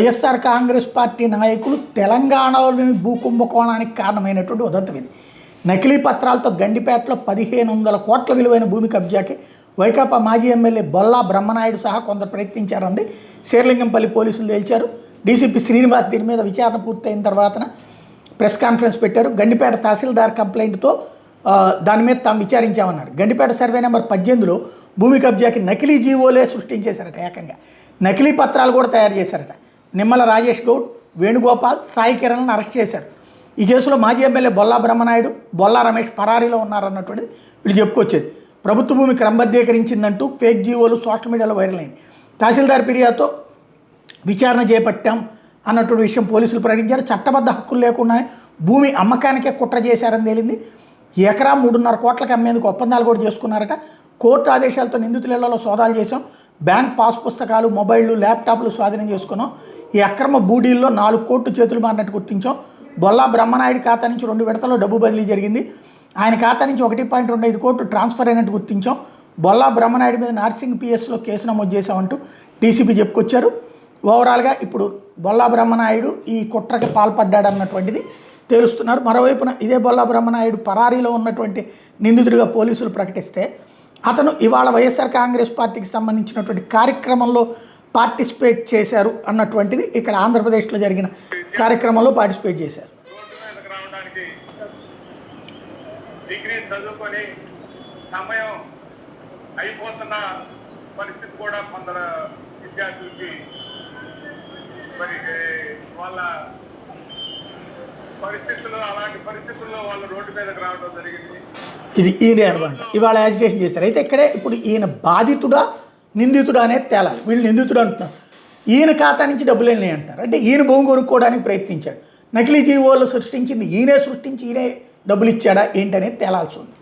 YSR Congress party నాయకులు తెలంగాణలోని భూ కుంభకోణానికి కారణమైనటువంటి ఉదంతం ఇది. నకిలీ పత్రాలతో గండిపేటలో 1500 కోట్ల విలువైన భూమి కబ్జాకి వైకాపా మాజీ ఎమ్మెల్యే బొల్లా బ్రహ్మనాయుడు సహా కొందరు ప్రయత్నించారంది శేర్లింగంపల్లి పోలీసులు తేల్చారు. డీసీపీ శ్రీనివాస్ దీని మీద విచారణ పూర్తయిన తర్వాత ప్రెస్ కాన్ఫరెన్స్ పెట్టారు. గండిపేట తహసీల్దార్ కంప్లైంట్తో దాని మీద తాము విచారించామన్నారు. గండిపేట సర్వే నెంబర్ 18లో భూమి కబ్జాకి నకిలీ జీవోలే సృష్టించేశారట. ఏకంగా నకిలీ పత్రాలు కూడా తయారు చేశారట. నిమ్మల రాజేష్ గౌడ్, వేణుగోపాల్, సాయి కిరణ్ను అరెస్ట్ చేశారు. ఈ కేసులో మాజీ ఎమ్మెల్యే బొల్లా బ్రహ్మనాయుడు, బొల్లా రమేష్ పరారీలో ఉన్నారన్నటువంటిది వీళ్ళు చెప్పుకొచ్చేది. ప్రభుత్వ భూమి క్రమబద్ధీకరించిందంటూ ఫేక్ జీవోలు సోషల్ మీడియాలో వైరల్ అయింది. తహసీల్దార్ ఫిర్యాదుతో విచారణ చేపట్టాం అన్నటువంటి విషయం పోలీసులు ప్రకటించారు. చట్టబద్ధ హక్కులు లేకుండానే భూమి అమ్మకానికే కుట్ర చేశారని తేలింది. ఎకరా 3.5 కోట్లకి అమ్మేందుకు ఒప్పందాలు కూడా చేసుకున్నారట. కోర్టు ఆదేశాలతో నిందితులలో సోదాలు చేశాం. బ్యాంక్ పాస్ పుస్తకాలు, మొబైళ్లు, ల్యాప్టాప్లు స్వాధీనం చేసుకున్నాం. ఈ అక్రమ బూడీల్లో 4 కోట్లు చేతులు మారినట్టు గుర్తించాం. బొల్లా బ్రహ్మనాయుడు ఖాతా నుంచి 2 విడతల్లో డబ్బు బదిలీ జరిగింది. ఆయన ఖాతా నుంచి 1.25 కోట్లు ట్రాన్స్ఫర్ అయినట్టు గుర్తించాం. బొల్లా బ్రహ్మనాయుడు మీద నార్సింగ్ పిఎస్లో కేసు నమోదు చేశామంటూ డీసీపీ చెప్పుకొచ్చారు. ఓవరాల్గా ఇప్పుడు బొల్లా బ్రహ్మనాయుడు ఈ కుట్రకి పాల్పడ్డాడన్నటువంటిది తేలుస్తున్నారు. మరోవైపున ఇదే బొల్లా బ్రహ్మనాయుడు పరారీలో ఉన్నటువంటి నిందితుడిగా పోలీసులు ప్రకటిస్తే అతను ఇవాళ వైఎస్ఆర్ కాంగ్రెస్ పార్టీకి సంబంధించినటువంటి కార్యక్రమంలో పార్టిసిపేట్ చేశారు అన్నటువంటిది ఇక్కడ ఆంధ్రప్రదేశ్లో జరిగిన కార్యక్రమంలో పార్టిసిపేట్ చేశారు. డిగ్రీ చదువుకొని సమయం అయిపోతున్న పరిస్థితి కూడా కొందరు విద్యార్థులకి మరి వాళ్ళ పరిస్థితుల్లో అలాంటి పరిస్థితుల్లో వాళ్ళు రోడ్డు మీదకి రావడం జరిగింది. ఇది ఈయన అనమాట ఇవాళ యాజిటేషన్ చేశారు. అయితే ఇక్కడే ఇప్పుడు ఈయన బాధితుడా నిందితుడా అనేది తేలాలి. వీళ్ళు నిందితుడు అంటున్నారు. ఈయన ఖాతా నుంచి డబ్బులు వెళ్ళినాయి అంటారు. అంటే ఈయన భూమి కొనుక్కోవడానికి ప్రయత్నించాడు. నకిలీ జీవోలు సృష్టించింది ఈయనే సృష్టించి ఈయనే డబ్బులు ఇచ్చాడా ఏంటనేది తేలాల్సి ఉంది.